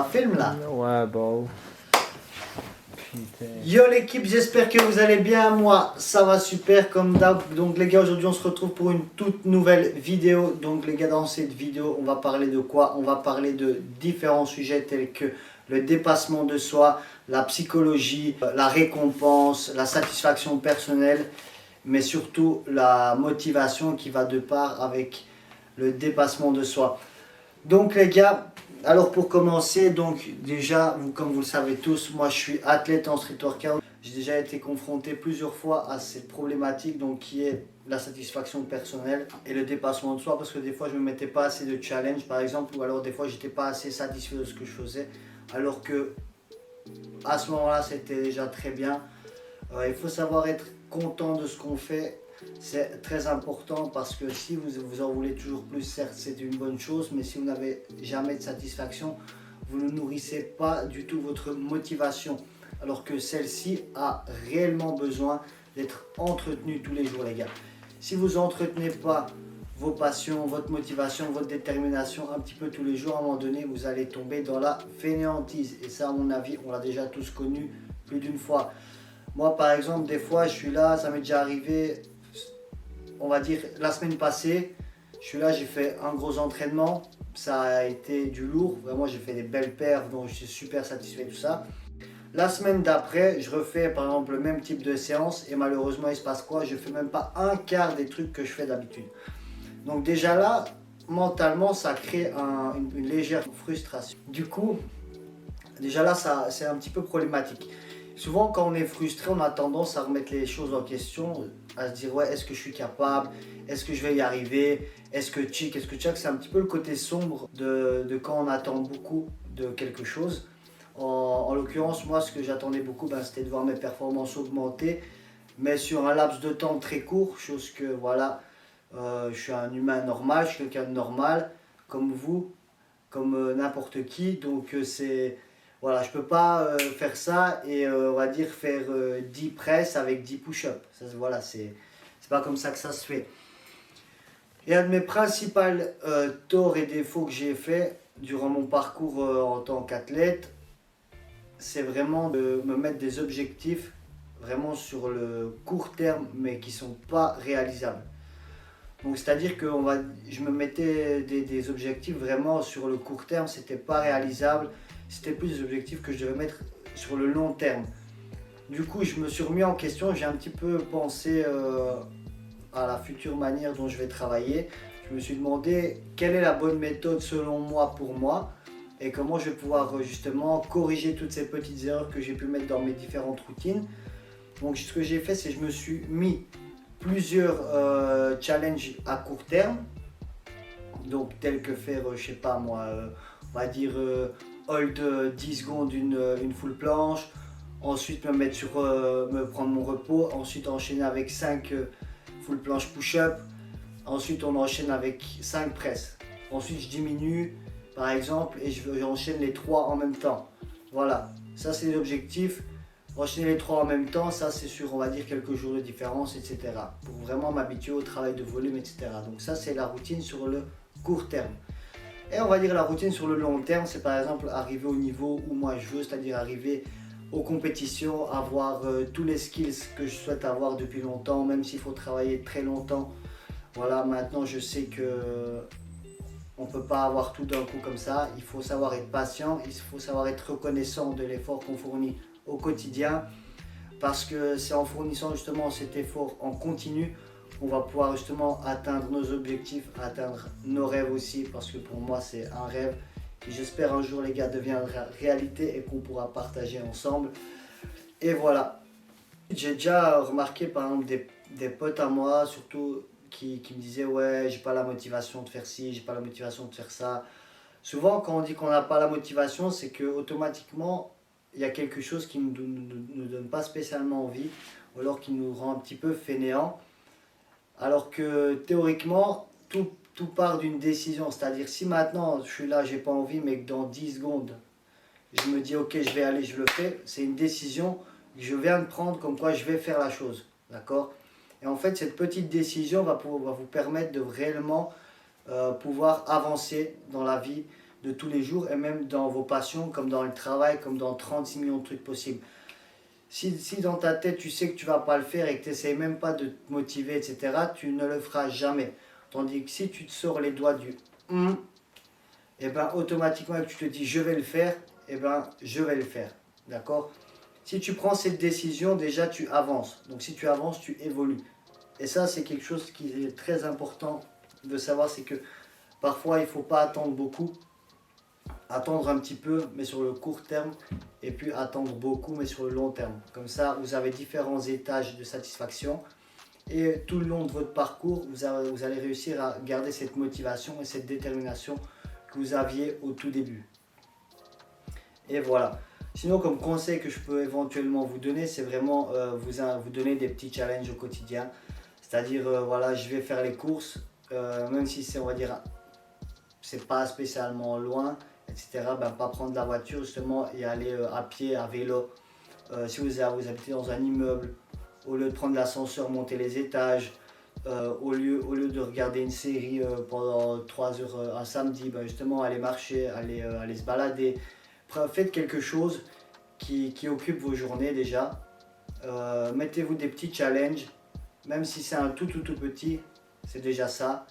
Ça filme là. Ouais, bon. Putain. Yo l'équipe, j'espère que vous allez bien. Moi, ça va super comme d'hab. Donc les gars, aujourd'hui on se retrouve pour une toute nouvelle vidéo. Donc les gars, dans cette vidéo, on va parler de quoi? On va parler de différents sujets tels que le dépassement de soi, la psychologie, la récompense, la satisfaction personnelle, mais surtout la motivation qui va de part avec le dépassement de soi. Donc les gars, alors pour commencer, donc déjà, comme vous le savez tous, moi je suis athlète en street workout. J'ai déjà été confronté plusieurs fois à cette problématique, donc qui est la satisfaction personnelle et le dépassement de soi, parce que des fois je ne me mettais pas assez de challenge par exemple, ou alors des fois j'étais pas assez satisfait de ce que je faisais, alors que à ce moment-là c'était déjà très bien. Il faut savoir être content de ce qu'on fait. C'est très important parce que si vous en voulez toujours plus, certes c'est une bonne chose, mais si vous n'avez jamais de satisfaction, vous ne nourrissez pas du tout votre motivation. Alors que celle-ci a réellement besoin d'être entretenue tous les jours les gars. Si vous n'entretenez pas vos passions, votre motivation, votre détermination un petit peu tous les jours, à un moment donné vous allez tomber dans la fainéantise. Et ça à mon avis on l'a déjà tous connu plus d'une fois. Moi par exemple des fois je suis là, ça m'est déjà arrivé, on va dire la semaine passée, je suis là, j'ai fait un gros entraînement, ça a été du lourd, vraiment j'ai fait des belles perfs, donc je suis super satisfait de tout ça. La semaine d'après, je refais par exemple le même type de séance et malheureusement il se passe quoi? Je fais même pas un quart des trucs que je fais d'habitude. Donc déjà là, mentalement ça crée une légère frustration. Du coup, déjà là c'est un petit peu problématique. Souvent quand on est frustré, on a tendance à remettre les choses en question, à se dire ouais, est-ce que je suis capable, est-ce que je vais y arriver, est-ce que tchic, est-ce que tchac. C'est un petit peu le côté sombre de quand on attend beaucoup de quelque chose. En l'occurrence, moi ce que j'attendais beaucoup, c'était de voir mes performances augmenter, mais sur un laps de temps très court, chose que voilà, je suis un humain normal, je suis quelqu'un de normal, comme vous, comme n'importe qui, donc c'est... Voilà, je peux pas faire ça et on va dire faire 10 presses avec 10 push-ups. Voilà, c'est pas comme ça que ça se fait. Et un de mes principaux torts et défauts que j'ai fait durant mon parcours en tant qu'athlète, c'est vraiment de me mettre des objectifs vraiment sur le court terme, mais qui sont pas réalisables. Donc c'est-à-dire que je me mettais des objectifs vraiment sur le court terme, c'était pas réalisable. C'était plus des objectifs que je devais mettre sur le long terme. Du coup, je me suis remis en question, j'ai un petit peu pensé à la future manière dont je vais travailler. Je me suis demandé quelle est la bonne méthode selon moi et comment je vais pouvoir justement corriger toutes ces petites erreurs que j'ai pu mettre dans mes différentes routines. Donc ce que j'ai fait, c'est que je me suis mis plusieurs challenges à court terme, donc tels que faire, je sais pas moi, on va dire hold 10 secondes une full planche, ensuite me prendre mon repos, ensuite enchaîner avec 5 full planche push-up, ensuite on enchaîne avec 5 presses, ensuite je diminue par exemple et j'enchaîne les 3 en même temps. Voilà, ça c'est l'objectif. Enchaîner les 3 en même temps, ça c'est sur on va dire quelques jours de différence, etc. Pour vraiment m'habituer au travail de volume, etc. Donc ça c'est la routine sur le court terme. Et on va dire la routine sur le long terme, c'est par exemple arriver au niveau où moi je veux, c'est-à-dire arriver aux compétitions, avoir tous les skills que je souhaite avoir depuis longtemps, même s'il faut travailler très longtemps. Voilà, maintenant je sais que on ne peut pas avoir tout d'un coup comme ça, il faut savoir être patient, il faut savoir être reconnaissant de l'effort qu'on fournit au quotidien, parce que c'est en fournissant justement cet effort en continu qu'on va pouvoir justement atteindre nos objectifs, atteindre nos rêves aussi, parce que pour moi c'est un rêve qui j'espère un jour les gars deviendra réalité et qu'on pourra partager ensemble. Et voilà, j'ai déjà remarqué par exemple des potes à moi surtout qui me disaient ouais, j'ai pas la motivation de faire ci, j'ai pas la motivation de faire ça. Souvent quand on dit qu'on n'a pas la motivation, c'est que automatiquement il y a quelque chose qui ne nous donne pas spécialement envie, ou alors qui nous rend un petit peu fainéant. Alors que théoriquement, tout part d'une décision. C'est-à-dire si maintenant je suis là, j'ai pas envie, mais que dans 10 secondes, je me dis ok, je vais aller, je le fais, c'est une décision que je viens de prendre comme quoi je vais faire la chose. D'accord? Et en fait, cette petite décision va vous permettre de réellement pouvoir avancer dans la vie, de tous les jours et même dans vos passions, comme dans le travail, comme dans 36 millions de trucs possibles. Si dans ta tête tu sais que tu vas pas le faire et que tu n'essayes même pas de te motiver, etc., tu ne le feras jamais. Tandis que si tu te sors les doigts du et ben automatiquement tu te dis je vais le faire, et ben je vais le faire. D'accord? Si tu prends cette décision, déjà tu avances. Donc si tu avances, tu évolues. Et ça, c'est quelque chose qui est très important de savoir, c'est que parfois il ne faut pas attendre beaucoup. Attendre un petit peu, mais sur le court terme, et puis attendre beaucoup, mais sur le long terme. Comme ça, vous avez différents étages de satisfaction. Et tout le long de votre parcours, vous allez réussir à garder cette motivation et cette détermination que vous aviez au tout début. Et voilà. Sinon, comme conseil que je peux éventuellement vous donner, c'est vraiment vous donner des petits challenges au quotidien. C'est-à-dire, voilà, je vais faire les courses, même si c'est, on va dire, c'est pas spécialement loin, etc. Ben, pas prendre la voiture justement et aller à pied, à vélo. Si vous habitez dans un immeuble, au lieu de prendre l'ascenseur, monter les étages, au lieu de regarder une série pendant 3 heures un samedi, ben, justement aller marcher, aller se balader. Faites quelque chose qui occupe vos journées déjà. Mettez-vous des petits challenges, même si c'est un tout petit, c'est déjà ça.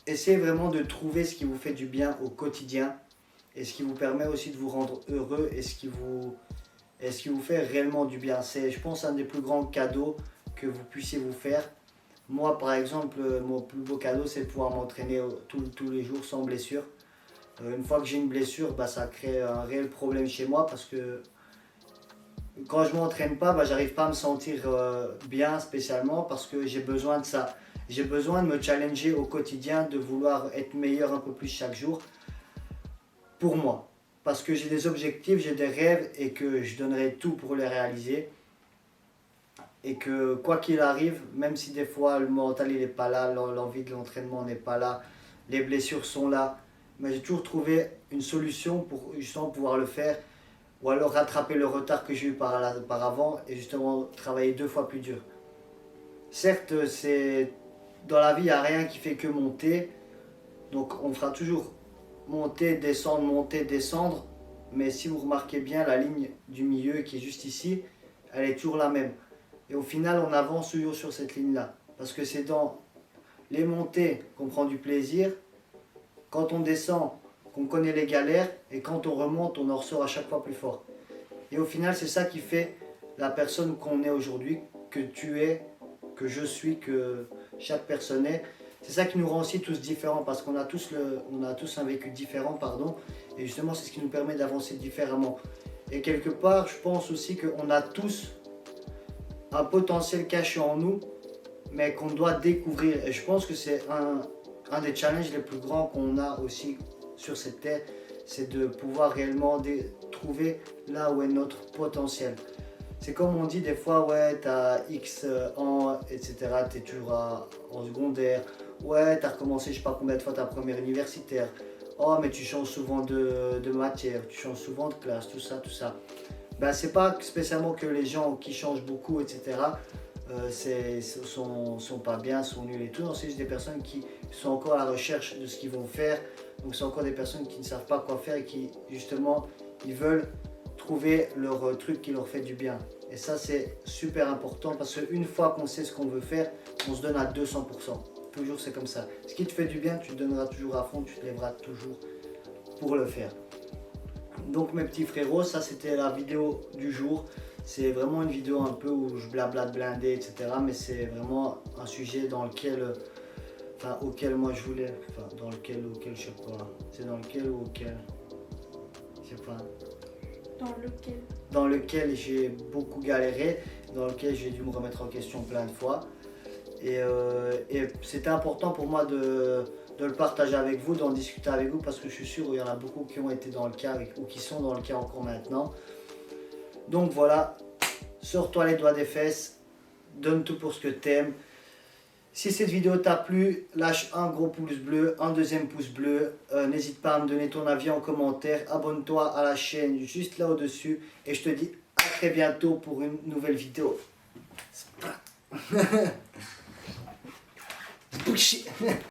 Essayez vraiment de trouver ce qui vous fait du bien au quotidien et ce qui vous permet aussi de vous rendre heureux et ce qui vous fait réellement du bien. C'est, je pense, un des plus grands cadeaux que vous puissiez vous faire. Moi, par exemple, mon plus beau cadeau, c'est de pouvoir m'entraîner tous les jours sans blessure. Une fois que j'ai une blessure, bah, ça crée un réel problème chez moi parce que quand je ne m'entraîne pas, bah, j'arrive pas à me sentir bien spécialement parce que j'ai besoin de ça. J'ai besoin de me challenger au quotidien, de vouloir être meilleur un peu plus chaque jour pour moi. Parce que j'ai des objectifs, j'ai des rêves et que je donnerai tout pour les réaliser. Et que quoi qu'il arrive, même si des fois le mental n'est pas là, l'envie de l'entraînement n'est pas là, les blessures sont là, mais j'ai toujours trouvé une solution pour justement pouvoir le faire. Ou alors rattraper le retard que j'ai eu par avant et justement travailler 2 fois plus dur. Certes, dans la vie, il n'y a rien qui fait que monter. Donc on fera toujours monter, descendre. Mais si vous remarquez bien, la ligne du milieu qui est juste ici, elle est toujours la même. Et au final, on avance toujours sur cette ligne-là. Parce que c'est dans les montées qu'on prend du plaisir. Quand on descend, qu'on connaît les galères. Et quand on remonte, on en ressort à chaque fois plus fort. Et au final, c'est ça qui fait la personne qu'on est aujourd'hui, que tu es, que je suis, que chaque personne est. C'est ça qui nous rend aussi tous différents parce qu'on a tous un vécu différent, pardon. Et justement, c'est ce qui nous permet d'avancer différemment. Et quelque part, je pense aussi qu'on a tous un potentiel caché en nous, mais qu'on doit découvrir. Et je pense que c'est un des challenges les plus grands qu'on a aussi sur cette terre, c'est de pouvoir réellement trouver là où est notre potentiel. C'est comme on dit des fois, ouais, t'as X ans, etc., t'es toujours en secondaire, ouais, t'as recommencé je sais pas combien de fois ta première universitaire, oh, mais tu changes souvent de matière, tu changes souvent de classe, tout ça. Ben, c'est pas spécialement que les gens qui changent beaucoup, etc., sont pas bien, sont nuls et tout. Non, c'est juste des personnes qui sont encore à la recherche de ce qu'ils vont faire. Donc c'est encore des personnes qui ne savent pas quoi faire et qui justement ils veulent trouver leur truc qui leur fait du bien. Et ça c'est super important parce qu'une fois qu'on sait ce qu'on veut faire, on se donne à 200%. Toujours c'est comme ça. Ce qui te fait du bien, tu te donneras toujours à fond, tu te lèveras toujours pour le faire. Donc mes petits frérots, ça c'était la vidéo du jour. C'est vraiment une vidéo un peu où je blablate blindé, etc. Mais c'est vraiment un sujet dans lequel, auquel moi je voulais, auquel je sais pas. C'est dans lequel ou auquel, je sais pas. Dans lequel j'ai beaucoup galéré, dans lequel j'ai dû me remettre en question plein de fois. Et c'était important pour moi de le partager avec vous, d'en discuter avec vous parce que je suis sûr qu'il y en a beaucoup qui ont été dans le cas ou qui sont dans le cas encore maintenant. Donc voilà, sors-toi les doigts des fesses, donne tout pour ce que t'aimes. Si cette vidéo t'a plu, lâche un gros pouce bleu, un deuxième pouce bleu. N'hésite pas à me donner ton avis en commentaire. Abonne-toi à la chaîne juste là au-dessus. Et je te dis à très bientôt pour une nouvelle vidéo. Bullshit.